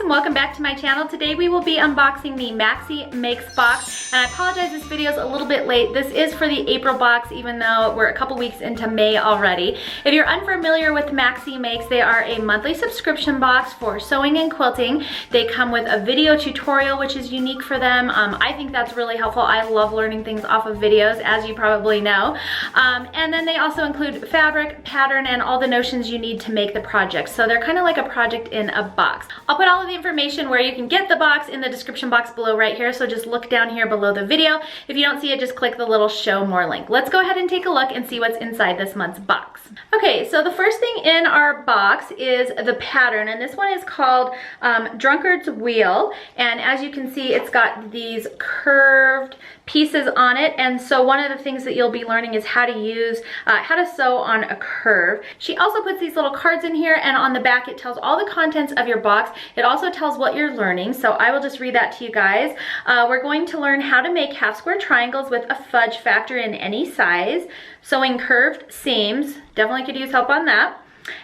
and welcome back to my channel. Today we will be unboxing the Maxie Makes box, and I apologize this video is a little bit late. This is for the April box, even though we're a couple weeks into May already. If you're unfamiliar with Maxie Makes, they are a monthly subscription box for sewing and quilting. They come with a video tutorial, which is unique for them. I think that's really helpful. I love learning things off of videos, as you probably know. And then they also include fabric, pattern, and all the notions you need to make the project. So they're kind of like a project in a box. I'll put all of the information where you can get the box in the description box below right here, so just look down here below the video. If you don't see it, just click the little show more link. Let's go ahead and take a look and see what's inside this month's box. Okay, so the first thing in our box is the pattern, and this one is called Drunkard's Wheel, and as you can see, it's got these curved pieces on it, and so one of the things that you'll be learning is how to use, how to sew on a curve. She also puts these little cards in here, and on the back it tells all the contents of your box. It also tells what you're learning, so I will just read that to you guys. We're going to learn how to make half square triangles with a fudge factor in any size, sewing curved seams, definitely could use help on that.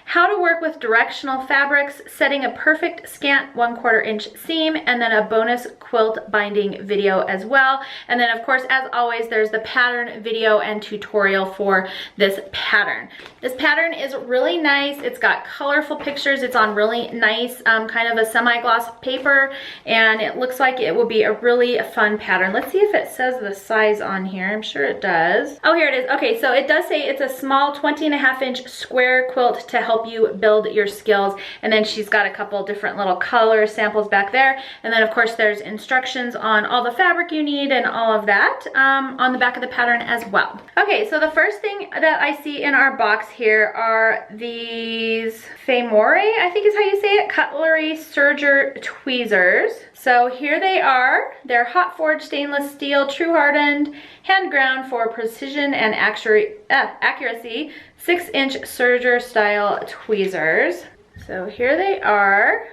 How to work with directional fabrics, setting a perfect scant 1/4 inch seam, and then a bonus quilt binding video as well. And then of course, as always, there's the pattern video and tutorial for this pattern. This pattern is really nice. It's got colorful pictures. It's on really nice kind of a semi-gloss paper, and it looks like it will be a really fun pattern. Let's see if it says the size on here. I'm sure it does. Oh, here it is. Okay, so it does say it's a small 20.5 inch square quilt to help you build your skills, and then she's got a couple different little color samples back there, and then of course there's instructions on all the fabric you need and all of that on the back of the pattern as well. Okay, so the first thing that I see in our box here are these FAMORE, I think is how you say it, Cutlery Serger tweezers. So here they are. They're hot forged stainless steel, true hardened, hand ground for precision and accuracy, 6-inch serger style tweezers. So here they are.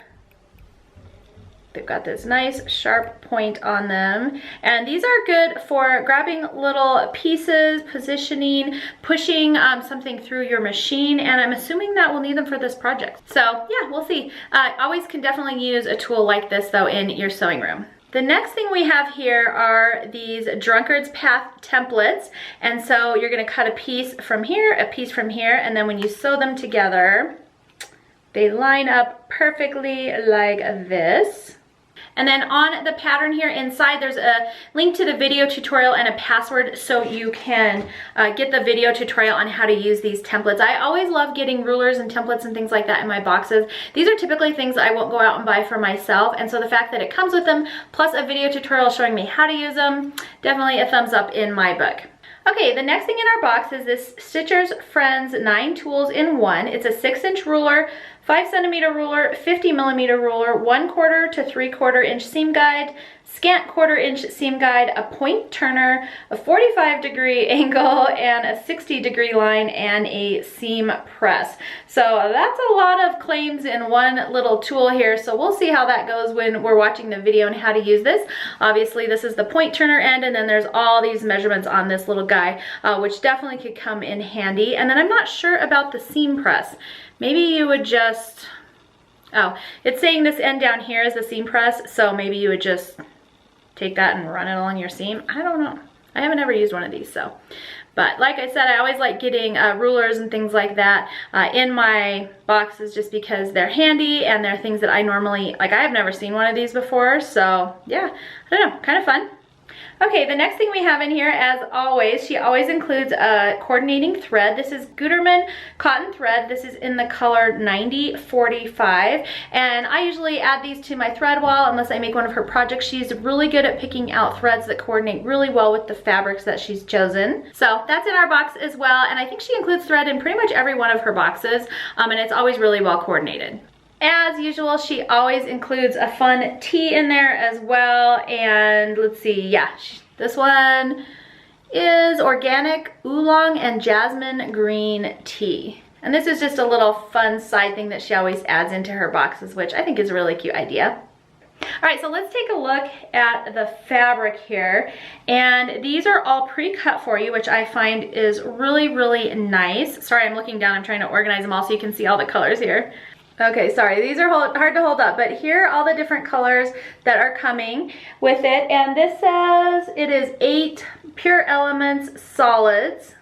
They've got this nice sharp point on them, and these are good for grabbing little pieces, positioning, pushing something through your machine, and I'm assuming that we'll need them for this project. So yeah, we'll see. Always can definitely use a tool like this though in your sewing room. The next thing we have here are these Drunkard's Path templates, and so you're going to cut a piece from here, a piece from here, and then when you sew them together, they line up perfectly like this. And then on the pattern here inside, there's a link to the video tutorial and a password so you can get the video tutorial on how to use these templates. I always love getting rulers and templates and things like that in my boxes. These are typically things I won't go out and buy for myself, and so the fact that it comes with them, plus a video tutorial showing me how to use them, definitely a thumbs up in my book. Okay, the next thing in our box is this Stitcher's Friends 9 tools in 1. It's a 6-inch ruler, 5cm ruler, 50mm ruler, 1/4 to 3/4 inch seam guide, scant 1/4 inch seam guide, a point turner, a 45-degree angle, and a 60-degree line, and a seam press. So that's a lot of claims in one little tool here, so we'll see how that goes when we're watching the video and how to use this. Obviously this is the point turner end, and then there's all these measurements on this little guy, which definitely could come in handy. And then I'm not sure about the seam press. Maybe you would just, oh, it's saying this end down here is the seam press, so maybe you would just take that and run it along your seam. I don't know. I haven't ever used one of these, so. But like I said, I always like getting rulers and things like that in my boxes just because they're handy and they're things that I normally, like I have never seen one of these before, so yeah, I don't know, kind of fun. Okay, the next thing we have in here, as always, she always includes a coordinating thread. This is Gutterman cotton thread. This is in the color 9045, and I usually add these to my thread wall unless I make one of her projects. She's really good at picking out threads that coordinate really well with the fabrics that she's chosen. So that's in our box as well, and I think she includes thread in pretty much every one of her boxes, and it's always really well coordinated. As usual, she always includes a fun tea in there as well, and let's see, yeah, this one is organic oolong and jasmine green tea. And this is just a little fun side thing that she always adds into her boxes, which I think is a really cute idea. All right, so let's take a look at the fabric here. And these are all pre-cut for you, which I find is really, really nice. Sorry, I'm looking down. I'm trying to organize them all so you can see all the colors here. Okay, sorry, these are hard to hold up, but here are all the different colors that are coming with it. And this says it is 8 Pure Elements solids.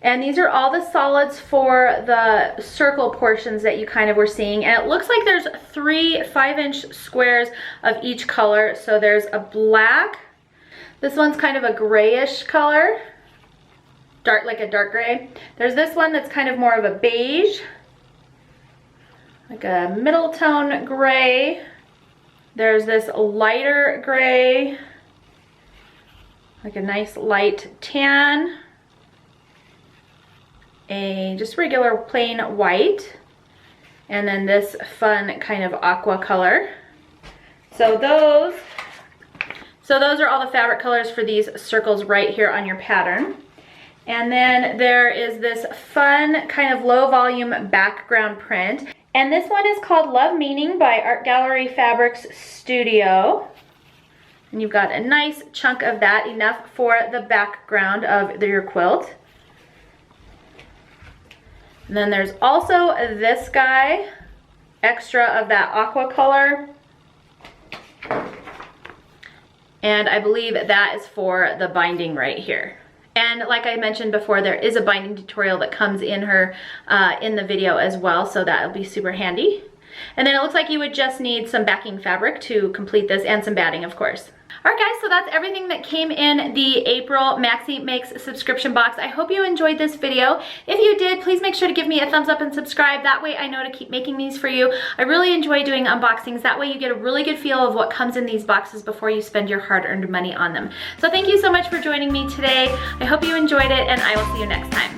And these are all the solids for the circle portions that you kind of were seeing. And it looks like there's 3 5-inch squares of each color. So there's a black. This one's kind of a grayish color. Dark, like a dark gray. There's this one that's kind of more of a beige. Like a middle tone gray. There's this lighter gray. Like a nice light tan. A just regular plain white. And then this fun kind of aqua color. So those are all the fabric colors for these circles right here on your pattern. And then there is this fun kind of low volume background print. And this one is called Love Meaning by Art Gallery Fabrics Studio. And you've got a nice chunk of that, enough for the background of your quilt. And then there's also this guy, extra of that aqua color. And I believe that is for the binding right here. And like I mentioned before, there is a binding tutorial that comes in in the video as well, so that'll be super handy. And then it looks like you would just need some backing fabric to complete this, and some batting, of course. Alright guys, so that's everything that came in the April Maxie Makes subscription box. I hope you enjoyed this video. If you did, please make sure to give me a thumbs up and subscribe. That way I know to keep making these for you. I really enjoy doing unboxings. That way you get a really good feel of what comes in these boxes before you spend your hard-earned money on them. So thank you so much for joining me today. I hope you enjoyed it, and I will see you next time.